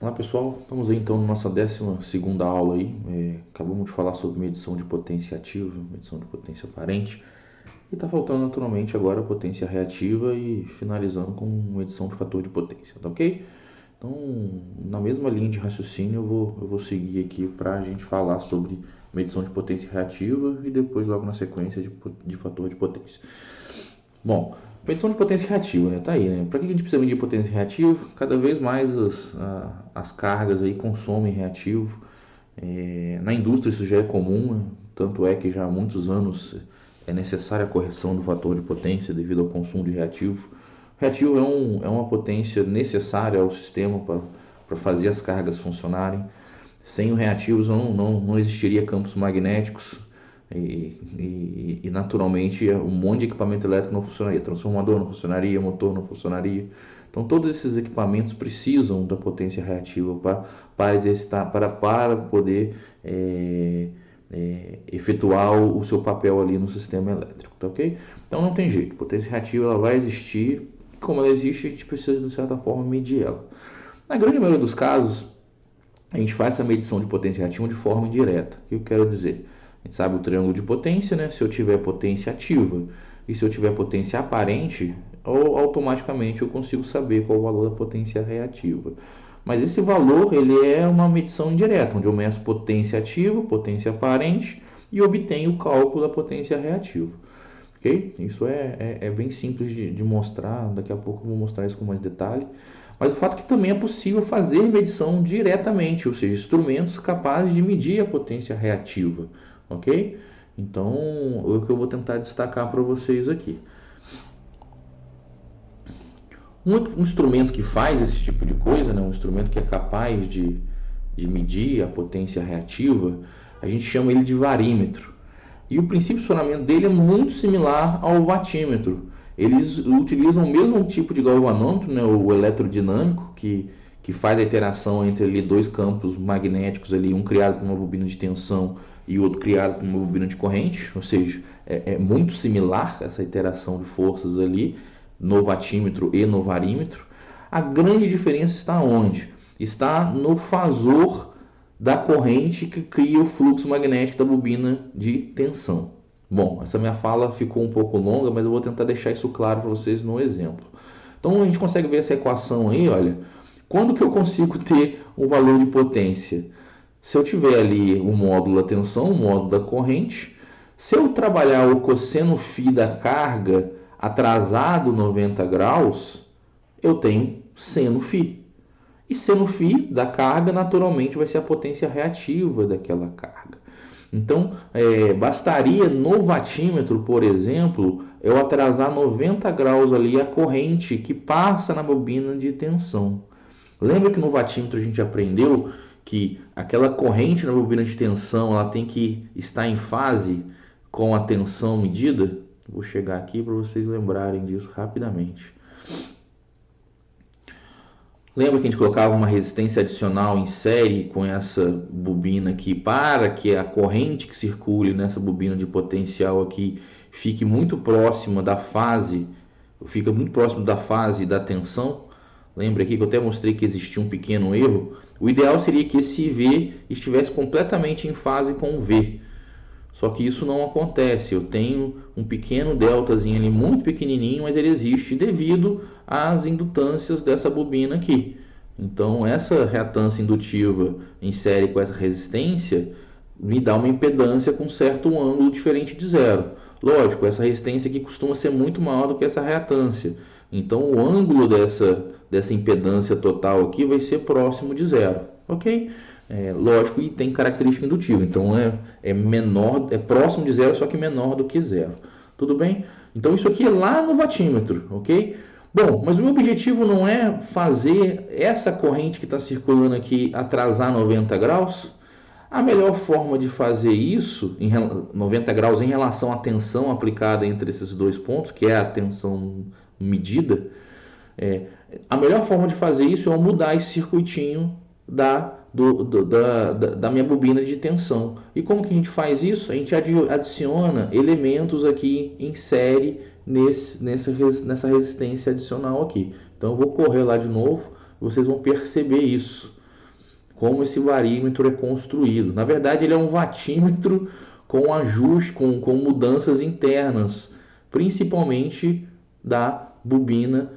Olá pessoal, estamos aí então na nossa 12ª aula aí. Acabamos de falar sobre medição de potência ativa, medição de potência aparente, e está faltando naturalmente agora a potência reativa e finalizando com medição de fator de potência, tá ok? Então, na mesma linha de raciocínio, eu vou seguir aqui para a gente falar sobre medição de potência reativa e depois logo na sequência de fator de potência. Bom, medição de potência reativa, né? Tá aí, né? Para que a gente precisa medir potência reativa? Cada vez mais as cargas aí consomem reativo. Na indústria isso já é comum, né? Tanto é que já há muitos anos é necessária a correção do fator de potência devido ao consumo de reativo. Reativo é uma potência necessária ao sistema para fazer as cargas funcionarem. Sem os reativos não existiria campos magnéticos e naturalmente um monte de equipamento elétrico não funcionaria. Transformador não funcionaria, motor não funcionaria. Então todos esses equipamentos precisam da potência reativa para exercitar, para poder efetuar o seu papel ali no sistema elétrico, tá ok? Então não tem jeito, potência reativa ela vai existir, como ela existe a gente precisa de certa forma medir ela. Na grande maioria dos casos a gente faz essa medição de potência reativa de forma indireta. O que eu quero dizer? A gente sabe o triângulo de potência, né? Se eu tiver potência ativa e se eu tiver potência aparente, automaticamente eu consigo saber qual é o valor da potência reativa. Mas esse valor ele é uma medição indireta, onde eu meço potência ativa, potência aparente e obtenho o cálculo da potência reativa. Ok? Isso é bem simples de mostrar, daqui a pouco eu vou mostrar isso com mais detalhe. Mas o fato é que também é possível fazer medição diretamente, ou seja, instrumentos capazes de medir a potência reativa, ok? Então, o que eu vou tentar destacar para vocês aqui. Um instrumento que faz esse tipo de coisa, né, um instrumento que é capaz de medir a potência reativa, a gente chama ele de varímetro. E o princípio de funcionamento dele é muito similar ao watímetro. Eles utilizam o mesmo tipo de galvanômetro, né, o eletrodinâmico, que faz a interação entre ali dois campos magnéticos, ali, um criado por uma bobina de tensão e outro criado por uma bobina de corrente, ou seja, é muito similar essa interação de forças ali no watímetro e no varímetro. A grande diferença está onde? Está no fasor da corrente que cria o fluxo magnético da bobina de tensão. Bom, essa minha fala ficou um pouco longa, mas eu vou tentar deixar isso claro para vocês no exemplo. Então a gente consegue ver essa equação aí, olha. Quando que eu consigo ter um valor de potência? Se eu tiver ali o módulo da tensão, o módulo da corrente, se eu trabalhar o cosseno φ da carga atrasado 90 graus, eu tenho seno φ. E seno φ da carga, naturalmente, vai ser a potência reativa daquela carga. Então, bastaria no watímetro, por exemplo, eu atrasar 90 graus ali a corrente que passa na bobina de tensão. Lembra que no watímetro a gente aprendeu que aquela corrente na bobina de tensão ela tem que estar em fase com a tensão medida? Vou chegar aqui para vocês lembrarem disso rapidamente. Lembra que a gente colocava uma resistência adicional em série com essa bobina aqui para que a corrente que circule nessa bobina de potencial aqui fique muito próxima da fase, fica muito próximo da fase da tensão? Lembra aqui que eu até mostrei que existia um pequeno erro? O ideal seria que esse V estivesse completamente em fase com o V. Só que isso não acontece. Eu tenho um pequeno deltazinho ali, muito pequenininho, mas ele existe devido às indutâncias dessa bobina aqui. Então, essa reatância indutiva em série com essa resistência me dá uma impedância com certo ângulo diferente de zero. Lógico, essa resistência aqui costuma ser muito maior do que essa reatância. Então, o ângulo dessa impedância total aqui vai ser próximo de zero, ok? Lógico, e tem característica indutiva, então é menor, é próximo de zero, só que menor do que zero. Tudo bem? Então isso aqui é lá no watímetro, ok? Bom, mas o meu objetivo não é fazer essa corrente que está circulando aqui atrasar 90 graus. A melhor forma de fazer isso, em 90 graus, em relação à tensão aplicada entre esses dois pontos, que é a tensão medida, a melhor forma de fazer isso é eu mudar esse circuitinho da minha bobina de tensão. E como que a gente faz isso? A gente adiciona elementos aqui em série nessa resistência adicional aqui. Então eu vou correr lá de novo e vocês vão perceber isso. como esse varímetro é construído. Na verdade, ele é um watímetro com ajuste, com mudanças internas, principalmente da bobina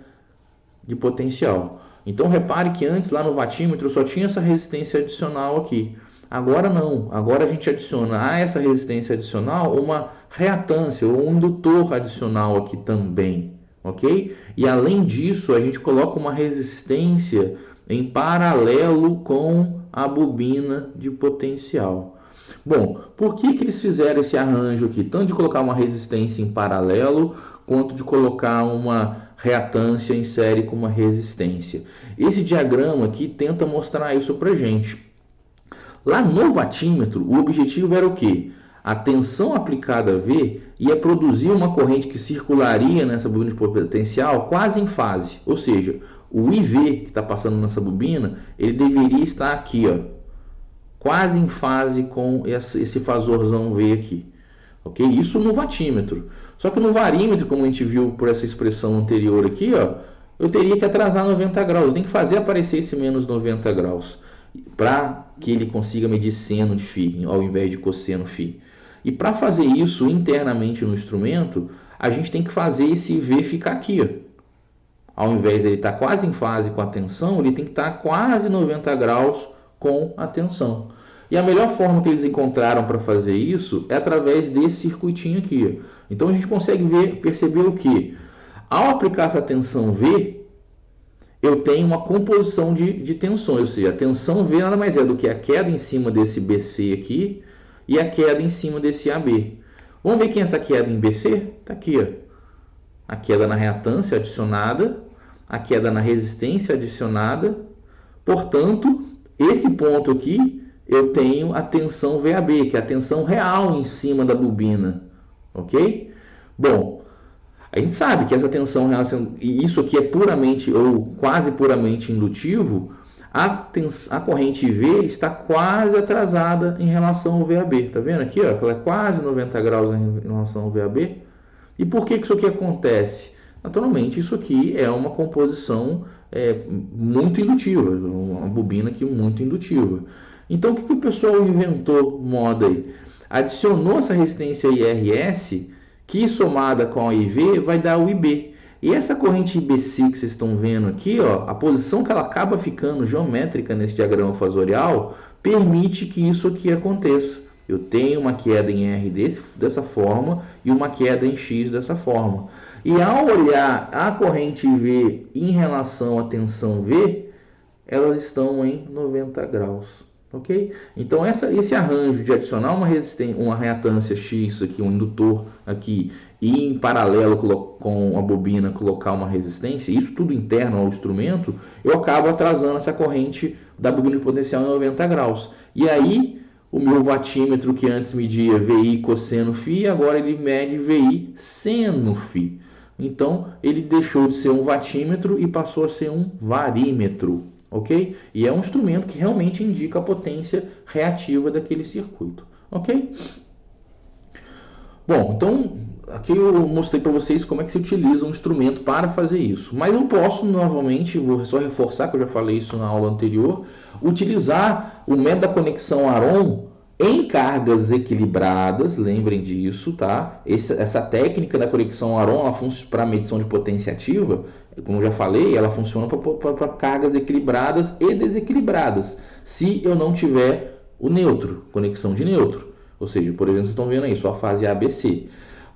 de potencial. Então repare que antes lá no watímetro só tinha essa resistência adicional aqui. Agora não, agora a gente adiciona a essa resistência adicional uma reatância ou um indutor adicional aqui também, ok? E além disso a gente coloca uma resistência em paralelo com a bobina de potencial. Bom, por que eles fizeram esse arranjo aqui? Tanto de colocar uma resistência em paralelo, quanto de colocar uma reatância em série com uma resistência. Esse diagrama aqui tenta mostrar isso para a gente. Lá no watímetro, o objetivo era o quê? A tensão aplicada a V ia produzir uma corrente que circularia nessa bobina de potencial quase em fase. Ou seja, o IV que está passando nessa bobina, ele deveria estar aqui, ó, quase em fase com esse fasorzão V aqui. Ok? Isso no watímetro. Só que no varímetro, como a gente viu por essa expressão anterior aqui, ó, eu teria que atrasar 90 graus. Eu tenho que fazer aparecer esse menos 90 graus para que ele consiga medir seno de φ ao invés de cosseno φ. E para fazer isso internamente no instrumento, a gente tem que fazer esse V ficar aqui, ó. Ao invés de ele estar quase em fase com a tensão, ele tem que estar quase 90 graus com a tensão. E a melhor forma que eles encontraram para fazer isso é através desse circuitinho aqui. Então a gente consegue perceber o que? Ao aplicar essa tensão V, eu tenho uma composição de tensões, ou seja, a tensão V nada mais é do que a queda em cima desse BC aqui e a queda em cima desse AB. Vamos ver quem é essa queda em BC? Está aqui, ó. A queda na reatância adicionada, a queda na resistência adicionada. Portanto, esse ponto aqui, eu tenho a tensão VAB, que é a tensão real em cima da bobina, ok? Bom, a gente sabe que essa tensão real, e isso aqui é puramente ou quase puramente indutivo, a corrente IV está quase atrasada em relação ao VAB. Tá vendo aqui, ó, que ela é quase 90 graus em relação ao VAB? E por que isso aqui acontece? Naturalmente, isso aqui é uma composição muito indutiva, uma bobina aqui muito indutiva. Então, o que o pessoal inventou moda aí? Adicionou essa resistência IRS, que somada com a IV vai dar o IB. E essa corrente IBC que vocês estão vendo aqui, ó, a posição que ela acaba ficando geométrica nesse diagrama fasorial, permite que isso aqui aconteça. Eu tenho uma queda em R dessa forma e uma queda em X dessa forma. E ao olhar a corrente V em relação à tensão V, elas estão em 90 graus. Ok? Então esse arranjo de adicionar uma reatância X aqui, um indutor aqui, e em paralelo com a bobina colocar uma resistência, isso tudo interno ao instrumento, eu acabo atrasando essa corrente da bobina de potencial em 90 graus. E aí o meu watímetro que antes media VI cosseno φ, agora ele mede VI seno φ. Então ele deixou de ser um watímetro e passou a ser um varímetro. Ok? E é um instrumento que realmente indica a potência reativa daquele circuito. Ok? Bom, então aqui eu mostrei para vocês como é que se utiliza um instrumento para fazer isso. Mas eu posso novamente, vou só reforçar que eu já falei isso na aula anterior, utilizar o método da conexão Aron em cargas equilibradas, lembrem disso, tá? Essa técnica da conexão Aron para medição de potência ativa, como eu já falei, ela funciona para cargas equilibradas e desequilibradas, se eu não tiver o neutro, conexão de neutro. Ou seja, por exemplo, vocês estão vendo aí, só a fase ABC.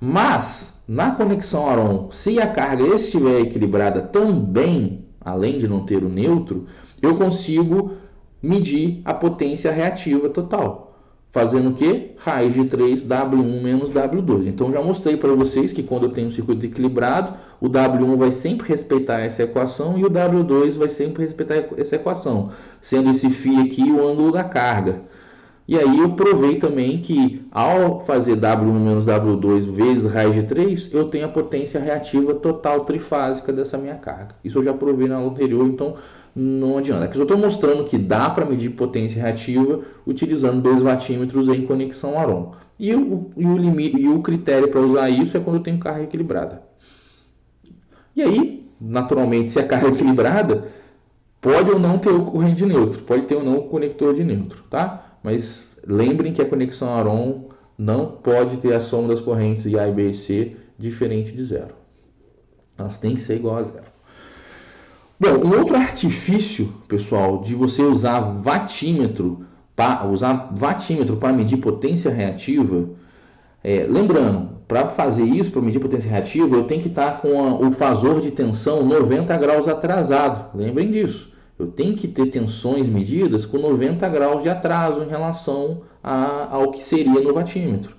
Mas, na conexão Aron, se a carga estiver equilibrada também, além de não ter o neutro, eu consigo medir a potência reativa total. Fazendo o quê? Raiz de 3 W1 menos W2. Então, já mostrei para vocês que quando eu tenho um circuito equilibrado, o W1 vai sempre respeitar essa equação e o W2 vai sempre respeitar essa equação, sendo esse φ aqui o ângulo da carga. E aí eu provei também que ao fazer W1 menos W2 vezes raiz de 3, eu tenho a potência reativa total trifásica dessa minha carga. Isso eu já provei na aula anterior, então não adianta. Aqui eu estou mostrando que dá para medir potência reativa utilizando 2 watímetros em conexão Aron. E o critério para usar isso é quando eu tenho carga equilibrada. E aí, naturalmente, se a carga é equilibrada, Pode ou não ter o corrente de neutro, pode ter ou não o conector de neutro, tá? Mas lembrem que a conexão Aron não pode ter a soma das correntes IA, B e C diferente de zero. Elas têm que ser igual a zero. Bom, um outro artifício, pessoal, de você usar vatímetro para medir potência reativa, lembrando, para fazer isso, para medir potência reativa, eu tenho que estar com o fasor de tensão 90 graus atrasado. Lembrem disso. Eu tenho que ter tensões medidas com 90 graus de atraso em relação ao que seria no vatímetro.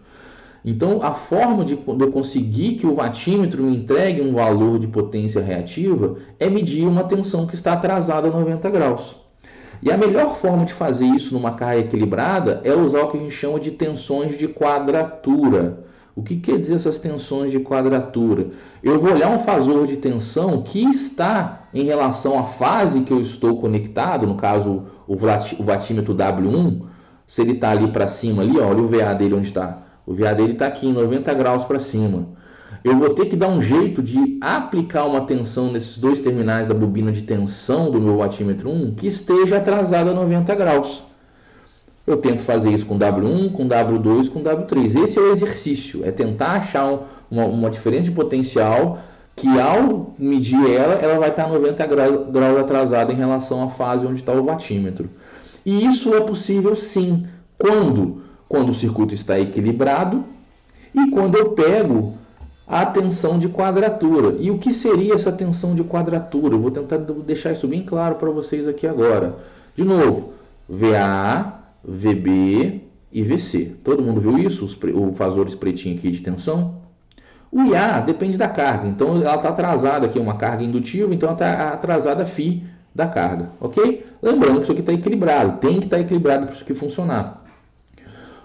Então, a forma de eu conseguir que o vatímetro me entregue um valor de potência reativa é medir uma tensão que está atrasada a 90 graus. E a melhor forma de fazer isso numa carga equilibrada é usar o que a gente chama de tensões de quadratura. O que quer dizer essas tensões de quadratura? Eu vou olhar um fasor de tensão que está em relação à fase que eu estou conectado, no caso o vatímetro W1, se ele está ali para cima, ali, olha o VA dele onde está. O VA dele está aqui em 90 graus para cima. Eu vou ter que dar um jeito de aplicar uma tensão nesses dois terminais da bobina de tensão do meu vatímetro 1 que esteja atrasada a 90 graus. Eu tento fazer isso com W1, com W2, com W3. Esse é o exercício, é tentar achar uma diferença de potencial que ao medir ela vai estar 90 graus atrasada em relação à fase onde está o vatímetro. E isso é possível sim, quando o circuito está equilibrado e quando eu pego a tensão de quadratura. E o que seria essa tensão de quadratura? Eu vou tentar deixar isso bem claro para vocês aqui agora. De novo, VA, VB e VC. Todo mundo viu isso? Os fasores pretinhos aqui de tensão? O IA depende da carga. Então, ela está atrasada aqui, uma carga indutiva, então ela está atrasada φ da carga. Ok? Lembrando que isso aqui está equilibrado. Tem que estar equilibrado para isso aqui funcionar.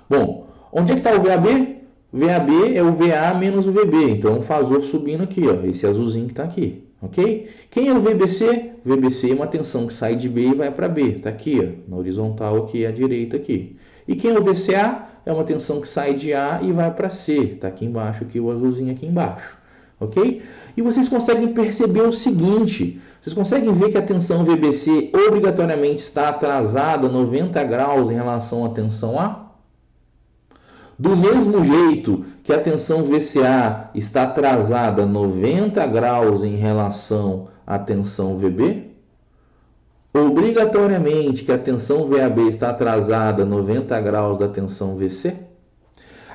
Bom, onde é que está o VAB? VAB é o VA menos o VB. Então, um fasor subindo aqui, ó, esse azulzinho que está aqui. Ok? Quem é o VBC? VBC é uma tensão que sai de B e vai para B. Está aqui, ó, na horizontal aqui, à direita aqui. E quem é o VCA? É uma tensão que sai de A e vai para C. Está aqui embaixo, aqui, o azulzinho aqui embaixo. Ok? E vocês conseguem perceber o seguinte. Vocês conseguem ver que a tensão VBC obrigatoriamente está atrasada 90 graus em relação à tensão A? Do mesmo jeito que a tensão VCA está atrasada 90 graus em relação à tensão VB, obrigatoriamente que a tensão VAB está atrasada 90 graus da tensão VC.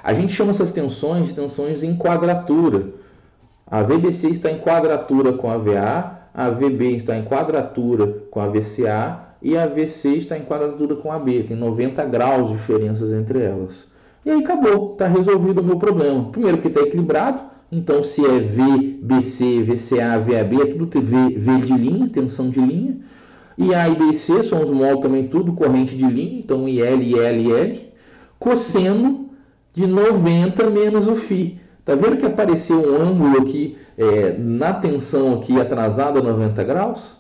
A gente chama essas tensões de tensões em quadratura. A VBC está em quadratura com a VA, a VB está em quadratura com a VCA e a VC está em quadratura com a B. Tem 90 graus de diferenças entre elas. E aí acabou, está resolvido o meu problema. Primeiro que está equilibrado, então se é V, BC, VCA, VAB, é tudo V de linha, tensão de linha. E A e B e C são os mol também, tudo corrente de linha, então IL, IL, IL. Cosseno de 90 menos o φ. Está vendo que apareceu um ângulo aqui na tensão aqui atrasada a 90 graus?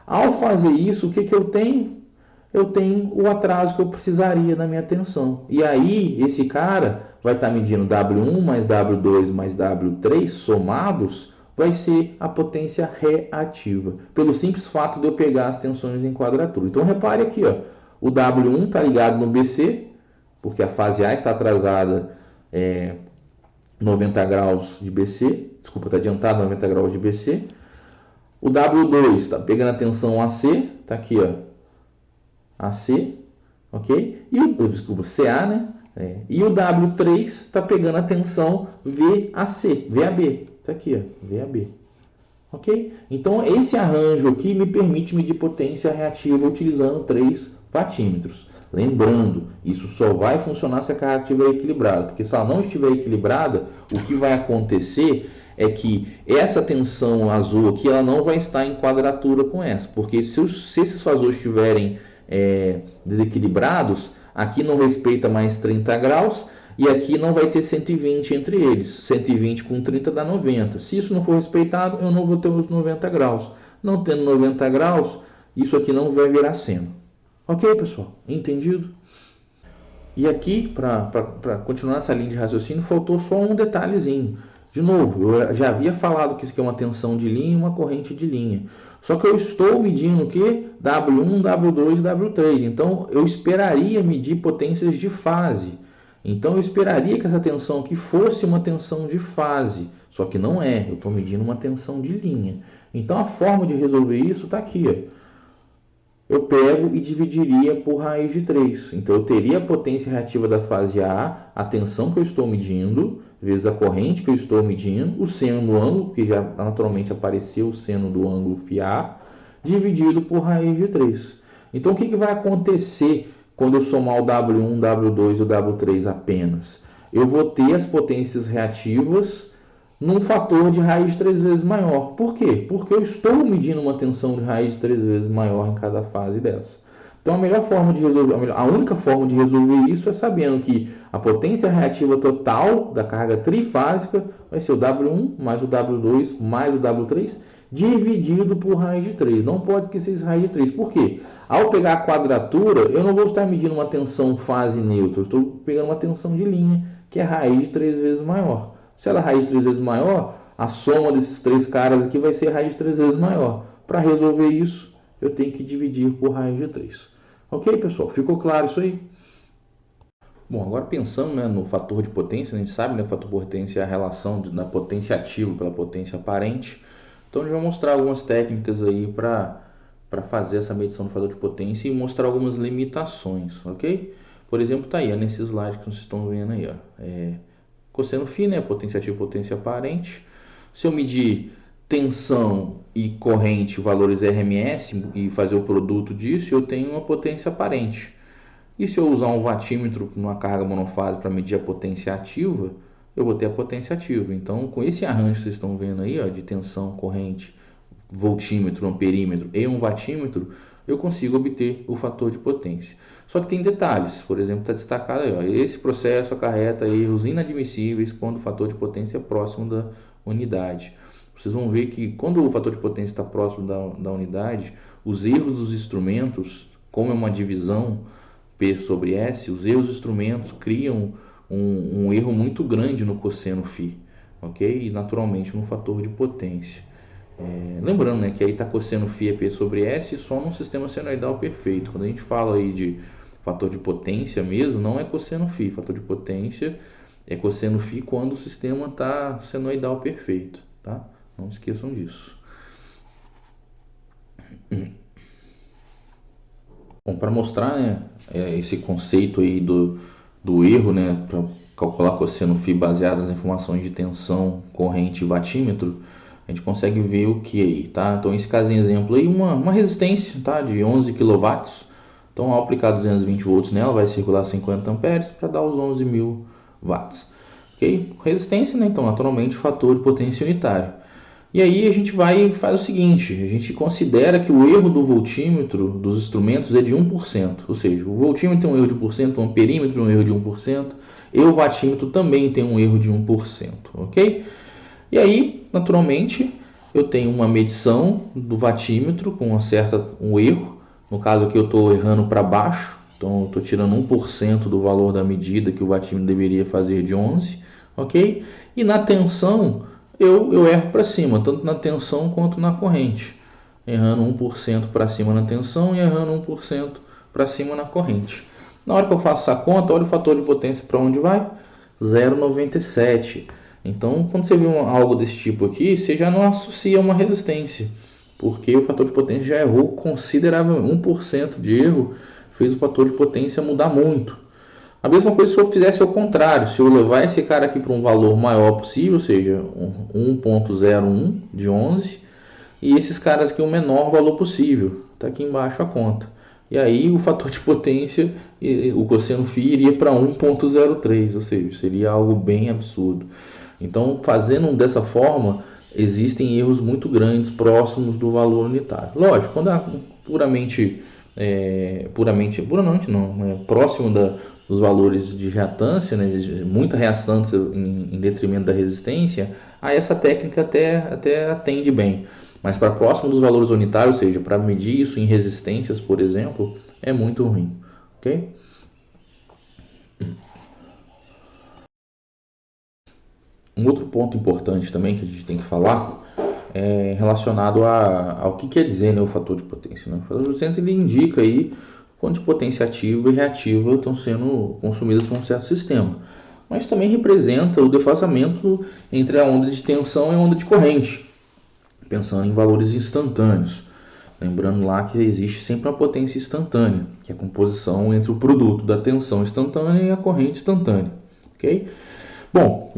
Ao fazer isso, o que eu tenho? Eu tenho o atraso que eu precisaria na minha tensão. E aí, esse cara vai estar medindo W1 mais W2 mais W3 somados, vai ser a potência reativa, pelo simples fato de eu pegar as tensões em quadratura. Então, repare aqui, ó, o W1 está ligado no BC, porque a fase A está atrasada 90 graus de BC, desculpa, está adiantado 90 graus de BC. O W2 está pegando a tensão AC, está aqui, ó, AC, ok? E desculpa, CA, né? E o W3 está pegando a tensão VAC, VAB, está aqui, ó, VAB, ok? Então, esse arranjo aqui me permite medir potência reativa utilizando 3 vatímetros. Lembrando, isso só vai funcionar se a carga estiver equilibrada, porque se ela não estiver equilibrada, o que vai acontecer é que essa tensão azul aqui, ela não vai estar em quadratura com essa, porque se esses fasores estiverem desequilibrados, aqui não respeita mais 30 graus e aqui não vai ter 120 entre eles. 120 com 30 dá 90. Se isso não for respeitado, eu não vou ter os 90 graus. Não tendo 90 graus, isso aqui não vai virar seno. Ok, pessoal? Entendido? E aqui, para continuar essa linha de raciocínio, faltou só um detalhezinho. De novo, eu já havia falado que isso aqui é uma tensão de linha e uma corrente de linha. Só que eu estou medindo o que? W1, W2 e W3. Então eu esperaria medir potências de fase. Então eu esperaria que essa tensão aqui fosse uma tensão de fase. Só que não é, eu estou medindo uma tensão de linha. Então a forma de resolver isso está aqui, ó. Eu pego e dividiria por raiz de 3. Então, eu teria a potência reativa da fase A tensão que eu estou medindo, vezes a corrente que eu estou medindo, o seno do ângulo, que já naturalmente apareceu o seno do ângulo φA, dividido por raiz de 3. Então, o que vai acontecer quando eu somar o W1, W2 e o W3 apenas? Eu vou ter as potências reativas num fator de raiz 3 vezes maior. Por quê? Porque eu estou medindo uma tensão de raiz 3 vezes maior em cada fase dessa. Então a melhor forma de resolver, a única forma de resolver isso é sabendo que a potência reativa total da carga trifásica vai ser o W1 mais o W2 mais o W3 dividido por raiz de 3. Não pode esquecer esse raiz de 3. Por quê? Ao pegar a quadratura, eu não vou estar medindo uma tensão fase neutra, eu estou pegando uma tensão de linha, que é raiz de 3 vezes maior. Se ela é raiz 3 vezes maior, a soma desses três caras aqui vai ser raiz 3 vezes maior. Para resolver isso, eu tenho que dividir por raiz de 3. Ok, pessoal? Ficou claro isso aí? Bom, agora pensando, né, no fator de potência, a gente sabe, né, que o fator de potência é a relação da potência ativa pela potência aparente. Então, a gente vai mostrar algumas técnicas aí para fazer essa medição do fator de potência e mostrar algumas limitações, ok? Por exemplo, tá aí, ó, nesse slide que vocês estão vendo aí, ó. Cosseno φ, né? Potência ativa e potência aparente. Se eu medir tensão e corrente, valores RMS, e fazer o produto disso, eu tenho uma potência aparente. E se eu usar um watímetro numa carga monofase para medir a potência ativa, eu vou ter a potência ativa. Então, com esse arranjo que vocês estão vendo aí, ó, de tensão, corrente, voltímetro, amperímetro e um watímetro, eu consigo obter o fator de potência. Só que tem detalhes, por exemplo, está destacado aí, ó, esse processo acarreta erros inadmissíveis quando o fator de potência é próximo da unidade. Vocês vão ver que quando o fator de potência está próximo da unidade, os erros dos instrumentos, como é uma divisão P sobre S, os erros dos instrumentos criam um erro muito grande no cosseno φ, ok? E naturalmente no fator de potência. Lembrando, né, que aí está cosseno φ é P sobre S só num sistema senoidal perfeito. Quando a gente fala aí de fator de potência mesmo, não é cosseno φ. Fator de potência é cosseno φ quando o sistema está senoidal perfeito, tá? Não esqueçam disso. Bom, para mostrar, né, esse conceito aí do erro, né, para calcular cosseno φ baseado nas informações de tensão, corrente e watímetro, a gente consegue ver o que aí, tá? Então, esse caso em exemplo aí, uma resistência, tá? De 11 kW. Então, ao aplicar 220 volts nela, vai circular 50 amperes para dar os 11.000 watts. Ok? Resistência, né? Então, naturalmente, fator de potência unitário. E aí a gente vai e faz o seguinte, a gente considera que o erro do voltímetro dos instrumentos é de 1%, ou seja, o voltímetro tem um erro de 1%, o amperímetro tem um erro de 1%, e o watímetro também tem um erro de 1%, ok? E aí, naturalmente, eu tenho uma medição do watímetro com um erro. No caso aqui eu estou errando para baixo, então eu estou tirando 1% do valor da medida que o watímetro deveria fazer de 11, ok? E na tensão eu erro para cima, tanto na tensão quanto na corrente, errando 1% para cima na tensão e errando 1% para cima na corrente. Na hora que eu faço essa conta, olha o fator de potência para onde vai? 0,97. Então, quando você vê algo desse tipo aqui, você já não associa uma resistência, porque o fator de potência já errou consideravelmente. 1% de erro fez o fator de potência mudar muito. A mesma coisa se eu fizesse ao contrário, se eu levar esse cara aqui para um valor maior possível, ou seja, 1.01 de 11, e esses caras aqui o menor valor possível, está aqui embaixo a conta. E aí o fator de potência, o cosseno φ iria para 1.03, ou seja, seria algo bem absurdo. Então, fazendo dessa forma, existem erros muito grandes próximos do valor unitário. Lógico, quando é puramente não, próximo dos valores de reatância, né, de muita reatância em detrimento da resistência, aí essa técnica até atende bem. Mas para próximo dos valores unitários, ou seja, para medir isso em resistências, por exemplo, é muito ruim, ok? Um outro ponto importante também que a gente tem que falar relacionado ao que quer dizer, né, o fator de potência, né? O fator de potência ele indica aí quanto de potência ativa e reativa estão sendo consumidas por um certo sistema, mas também representa o defasamento entre a onda de tensão e a onda de corrente, pensando em valores instantâneos. Lembrando lá que existe sempre uma potência instantânea, que é a composição entre o produto da tensão instantânea e a corrente instantânea, ok? Bom,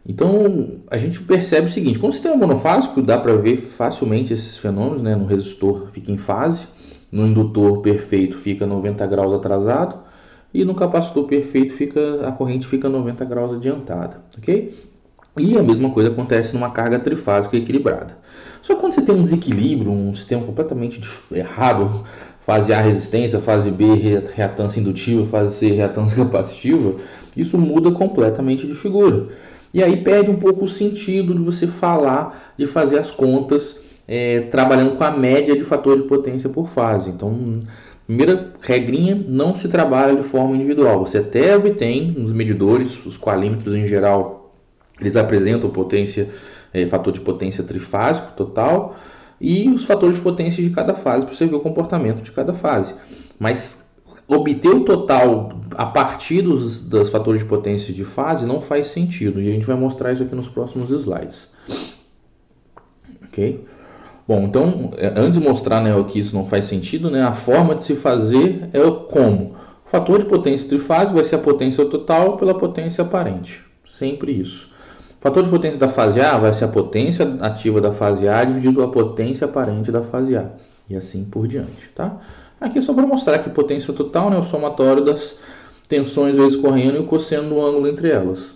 então a gente percebe o seguinte: quando o sistema monofásico, dá para ver facilmente esses fenômenos, né? No resistor fica em fase, no indutor perfeito fica 90 graus atrasado e no capacitor perfeito a corrente fica 90 graus adiantada, ok? E a mesma coisa acontece numa carga trifásica equilibrada. Só que quando você tem um desequilíbrio, um sistema completamente errado, fase A resistência, fase B reatância indutiva, fase C reatância capacitiva, isso muda completamente de figura. E aí perde um pouco o sentido de você falar, de fazer as contas trabalhando com a média de fator de potência por fase. Então, primeira regrinha, não se trabalha de forma individual. Você até obtém nos medidores, os qualímetros em geral, eles apresentam fator de potência trifásico total e os fatores de potência de cada fase, para você ver o comportamento de cada fase. Mas obter o total a partir dos fatores de potência de fase não faz sentido. E a gente vai mostrar isso aqui nos próximos slides. Ok? Bom, então, antes de mostrar, né, que isso não faz sentido, né, a forma de se fazer é como? O fator de potência trifásico vai ser a potência total pela potência aparente. Sempre isso. O fator de potência da fase A vai ser a potência ativa da fase A dividido a potência aparente da fase A. E assim por diante, tá? Aqui é só para mostrar que potência total, né, é o somatório das tensões vezes correndo e o cosseno do ângulo entre elas.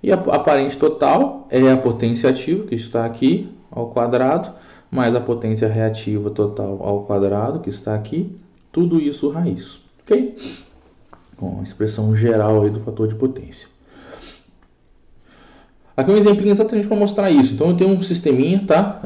E a aparente total é a potência ativa, que está aqui, ao quadrado, mais a potência reativa total ao quadrado, que está aqui, tudo isso raiz, ok? Com a expressão geral aí do fator de potência. Aqui um exemplinho exatamente para mostrar isso. Então eu tenho um sisteminha, tá?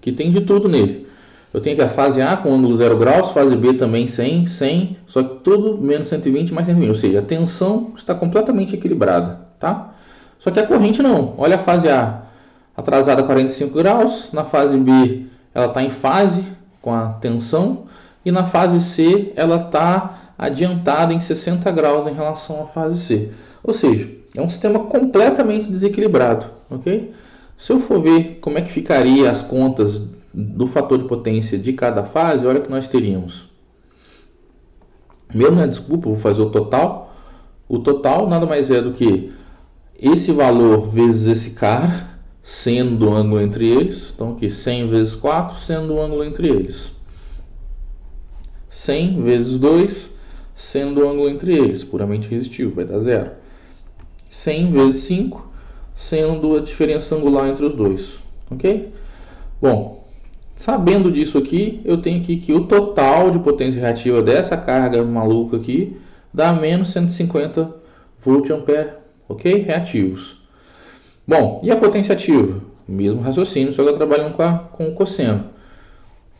Que tem de tudo nele. Eu tenho aqui a fase A com ângulo 0 graus, fase B também 100, 100, só que tudo menos 120 mais 120, ou seja, a tensão está completamente equilibrada, tá? Só que a corrente não. Olha a fase A, atrasada 45 graus, na fase B ela está em fase com a tensão e na fase C ela está adiantada em 60 graus em relação à fase C. Ou seja, é um sistema completamente desequilibrado, ok? Se eu for ver como é que ficaria as contas do fator de potência de cada fase, olha que nós teríamos. Mesmo, desculpa, vou fazer o total. O total nada mais é do que esse valor vezes esse cara, sendo o ângulo entre eles. Então aqui 100 vezes 4, sendo o ângulo entre eles. 100 vezes 2, sendo o ângulo entre eles, puramente resistivo, vai dar 0. 100 vezes 5, sendo a diferença angular entre os dois, ok? Bom, sabendo disso aqui, eu tenho aqui que o total de potência reativa dessa carga maluca aqui dá menos 150 volt-ampere, ok? Reativos. Bom, e a potência ativa? Mesmo raciocínio, só que eu trabalhando com o cosseno,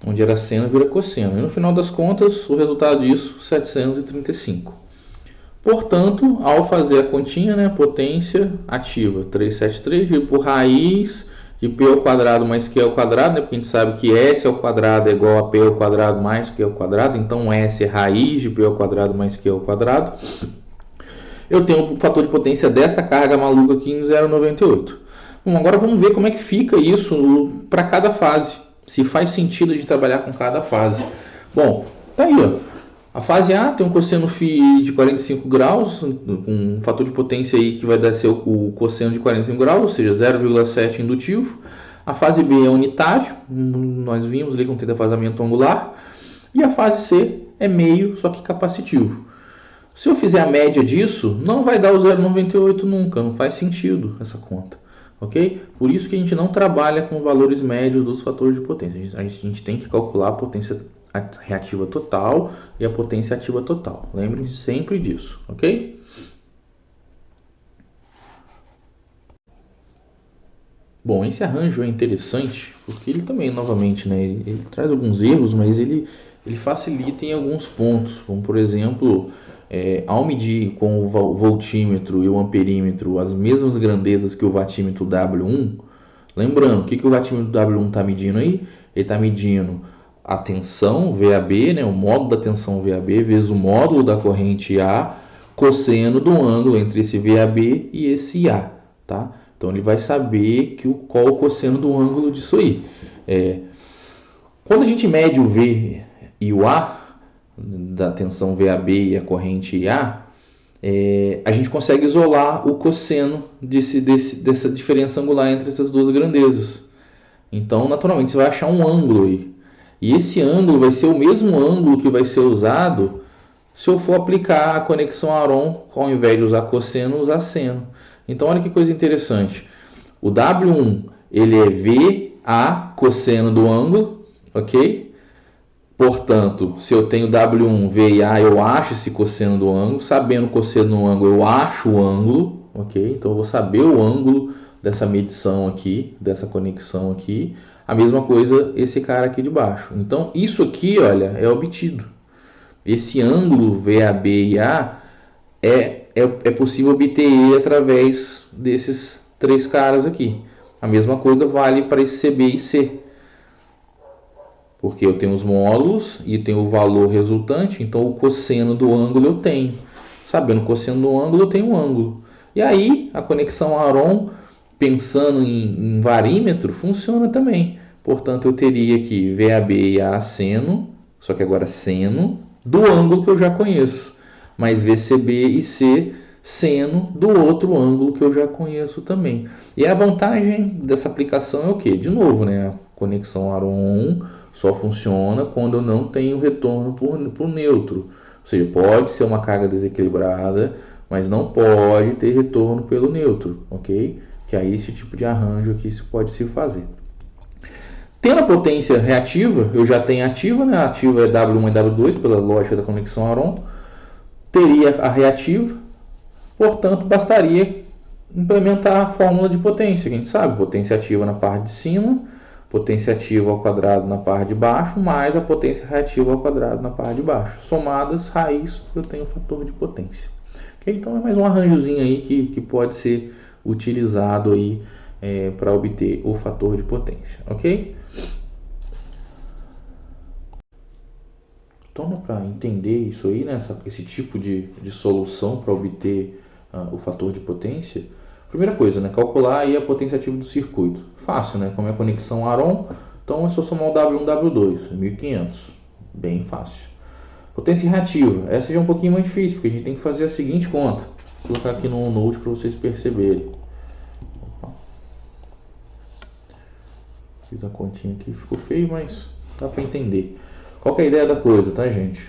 onde era seno vira cosseno. E no final das contas, o resultado disso, 735. Portanto, ao fazer a continha, né, potência ativa, 373 dividido por raiz de P ao quadrado mais Q ao quadrado, né, porque a gente sabe que S ao quadrado é igual a P ao quadrado mais Q ao quadrado, então S é raiz de P ao quadrado mais Q ao quadrado. Eu tenho o fator de potência dessa carga maluca aqui em 0,98. Bom, agora vamos ver como é que fica isso para cada fase, se faz sentido de trabalhar com cada fase. Bom, tá aí, ó. A fase A tem um cosseno φ de 45 graus, com um fator de potência aí que vai dar ser o cosseno de 45 graus, ou seja, 0,7 indutivo. A fase B é unitário, nós vimos ali com defasamento angular. E a fase C é meio, só que capacitivo. Se eu fizer a média disso, não vai dar o 0,98 nunca, não faz sentido essa conta. Ok? Por isso que a gente não trabalha com valores médios dos fatores de potência. A gente tem que calcular a potência reativa total e a potência ativa total. Lembrem-se sempre disso, ok? Bom, esse arranjo é interessante porque ele também, novamente, né, ele traz alguns erros, mas ele facilita em alguns pontos. Como, por exemplo, ao medir com o voltímetro e o amperímetro as mesmas grandezas que o watímetro W1, Lembrando, o que o gatilho do W1 está medindo aí? Ele está medindo a tensão VAB, né, o módulo da tensão VAB vezes o módulo da corrente A, cosseno do ângulo entre esse VAB e esse A, tá? Então ele vai saber qual o cosseno do ângulo disso aí. Quando a gente mede o V e o A, da tensão VAB e a corrente A, a gente consegue isolar o cosseno dessa diferença angular entre essas duas grandezas. Então, naturalmente, você vai achar um ângulo aí. E esse ângulo vai ser o mesmo ângulo que vai ser usado se eu for aplicar a conexão Aron, ao invés de usar cosseno, usar seno. Então, olha que coisa interessante. O W1, ele é VA cosseno do ângulo, ok? Portanto, se eu tenho W1, V e A, eu acho esse cosseno do ângulo. Sabendo o cosseno do ângulo, eu acho o ângulo, ok? Então, eu vou saber o ângulo dessa medição aqui, dessa conexão aqui. A mesma coisa esse cara aqui de baixo. Então, isso aqui, olha, é obtido. Esse ângulo VAB e A é possível obter ele através desses três caras aqui. A mesma coisa vale para esse CB e C. Porque eu tenho os módulos e tenho o valor resultante, então o cosseno do ângulo eu tenho. Sabendo o cosseno do ângulo, eu tenho um ângulo. E aí, a conexão Aron, pensando em varímetro, funciona também. Portanto, eu teria aqui VAB e A seno, só que agora seno, do ângulo que eu já conheço. Mais VCB e C, seno do outro ângulo que eu já conheço também. E a vantagem dessa aplicação é o quê? De novo, né? A conexão Aron só funciona quando eu não tenho retorno por neutro. Ou seja, pode ser uma carga desequilibrada, mas não pode ter retorno pelo neutro, ok? Que aí esse tipo de arranjo aqui se pode se fazer. Tendo a potência reativa, eu já tenho ativa, né? A ativa é W1 e W2 pela lógica da conexão Aron. Teria a reativa, portanto, bastaria implementar a fórmula de potência, que a gente sabe, potência ativa na parte de cima, potência ativa ao quadrado na parte de baixo, mais a potência reativa ao quadrado na parte de baixo. Somadas, raiz, eu tenho o fator de potência. Okay? Então é mais um arranjozinho aí que pode ser utilizado aí para obter o fator de potência, ok? Então, para entender isso aí, né, esse tipo de solução para obter o fator de potência, primeira coisa, né, calcular aí a potência ativa do circuito. Fácil, né? Como é a conexão Aron, então é só somar o W1 e W2, 1500. Bem fácil. Potência reativa, essa já é um pouquinho mais difícil, porque a gente tem que fazer a seguinte conta. Vou colocar aqui no Note para vocês perceberem. Fiz a continha aqui, ficou feio, mas dá para entender. Qual que é a ideia da coisa, tá, gente?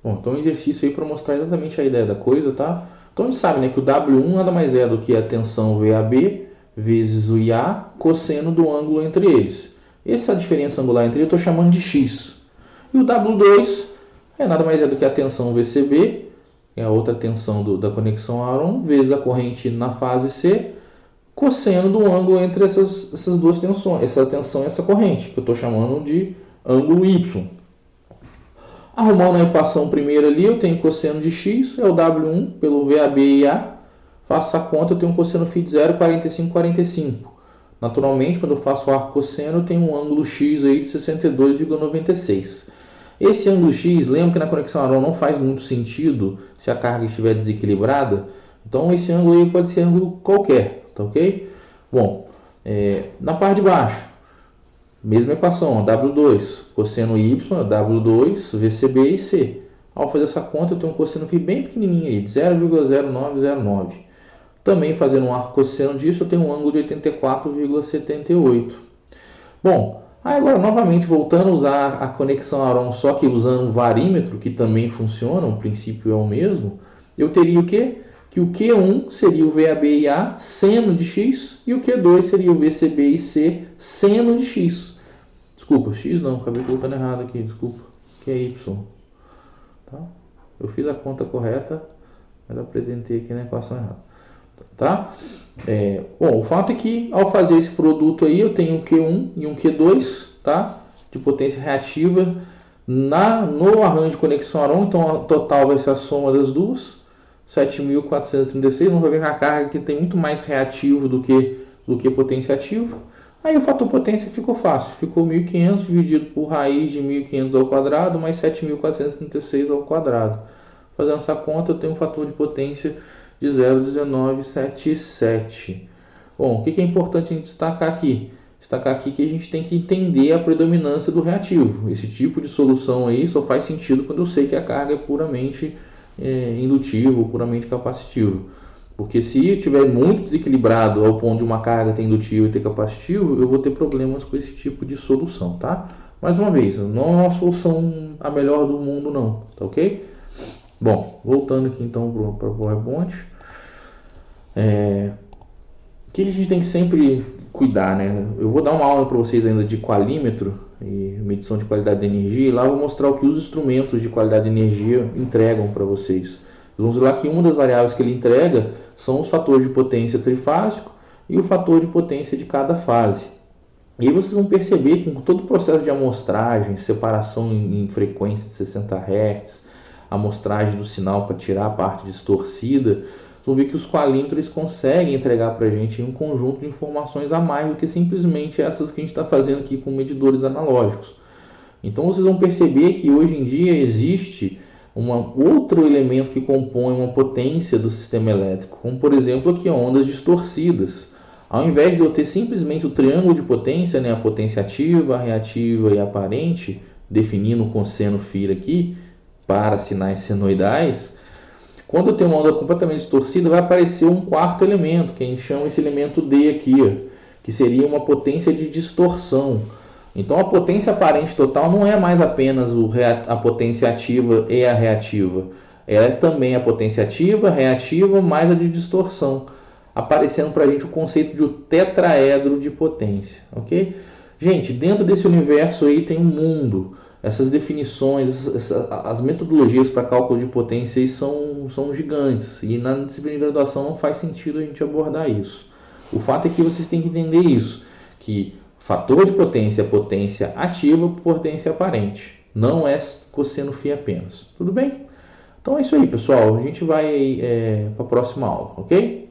Bom, então um exercício aí para mostrar exatamente a ideia da coisa, tá? Então a gente sabe, né, que o W1 nada mais é do que a tensão VAB vezes o IA cosseno do ângulo entre eles. Essa diferença angular entre eles eu estou chamando de X. E o W2 nada mais é do que a tensão VCB, que é a outra tensão da conexão Aron, vezes a corrente na fase C, cosseno do ângulo entre essas duas tensões, essa tensão e essa corrente, que eu estou chamando de ângulo Y. Arrumando a equação primeira ali, eu tenho cosseno de x, é o W1 pelo VAB e A. Faço a conta, eu tenho um cosseno φ de 0,4545. Naturalmente, quando eu faço o arco cosseno, eu tenho um ângulo x aí de 62,96. Esse ângulo x, lembra que na conexão Aron não faz muito sentido se a carga estiver desequilibrada. Então, esse ângulo aí pode ser ângulo qualquer, tá ok? Bom, na parte de baixo, mesma equação, W2, cosseno Y, W2, VCB e C. Ao fazer essa conta, eu tenho um cosseno φ bem pequenininho aí, de 0,0909. Também fazendo um arco cosseno disso, eu tenho um ângulo de 84,78. Bom, aí agora novamente voltando a usar a conexão Aron, só que usando o varímetro, que também funciona, o princípio é o mesmo, eu teria o quê? Que o Q1 seria o VAB e A seno de x e o Q2 seria o VCB e C seno de x. Desculpa, x não, acabei colocando errado aqui, desculpa, que é y. Tá? Eu fiz a conta correta, mas apresentei aqui na equação errada. Tá? Bom, o fato é que ao fazer esse produto aí, eu tenho um Q1 e um Q2, tá? De potência reativa no arranjo de conexão Aron, então a total vai ser a soma das duas. 7.436, vamos ver que a carga aqui tem muito mais reativo do que potência ativa. Aí o fator potência ficou fácil, ficou 1.500 dividido por raiz de 1.500 ao quadrado mais 7.436 ao quadrado. Fazendo essa conta, eu tenho um fator de potência de 0,1977. Bom, o que é importante a gente destacar aqui? Destacar aqui que a gente tem que entender a predominância do reativo. Esse tipo de solução aí só faz sentido quando eu sei que a carga é puramente indutiva ou puramente capacitiva. Porque se eu estiver muito desequilibrado ao ponto de uma carga ter indutivo e ter capacitivo, eu vou ter problemas com esse tipo de solução, tá? Mais uma vez, não é uma solução a melhor do mundo não, tá ok? Bom, voltando aqui então para o PowerPoint. O que a gente tem que sempre cuidar, né? Eu vou dar uma aula para vocês ainda de qualímetro e medição de qualidade de energia, e lá eu vou mostrar o que os instrumentos de qualidade de energia entregam para vocês. Vamos ver lá que uma das variáveis que ele entrega são os fatores de potência trifásico e o fator de potência de cada fase. E aí vocês vão perceber que com todo o processo de amostragem, separação em frequência de 60 Hz, amostragem do sinal para tirar a parte distorcida, vocês vão ver que os qualímetros conseguem entregar para a gente um conjunto de informações a mais do que simplesmente essas que a gente está fazendo aqui com medidores analógicos. Então vocês vão perceber que hoje em dia existe outro elemento que compõe uma potência do sistema elétrico, como por exemplo aqui ondas distorcidas. Ao invés de eu ter simplesmente o triângulo de potência, né, a potência ativa, a reativa e a aparente, definindo o cosseno φ aqui para sinais senoidais, quando eu tenho uma onda completamente distorcida, vai aparecer um quarto elemento, que a gente chama esse elemento D aqui, que seria uma potência de distorção. Então a potência aparente total não é mais apenas a potência ativa e a reativa. Ela é também a potência ativa, reativa, mais a de distorção. Aparecendo para a gente o conceito de um tetraedro de potência. Ok? Gente, dentro desse universo aí tem um mundo. Essas definições, as metodologias para cálculo de potência são gigantes. E na disciplina de graduação não faz sentido a gente abordar isso. O fato é que vocês têm que entender isso. Que fator de potência é potência ativa por potência aparente. Não é cosseno φ apenas. Tudo bem? Então é isso aí, pessoal. A gente vai para a próxima aula, ok?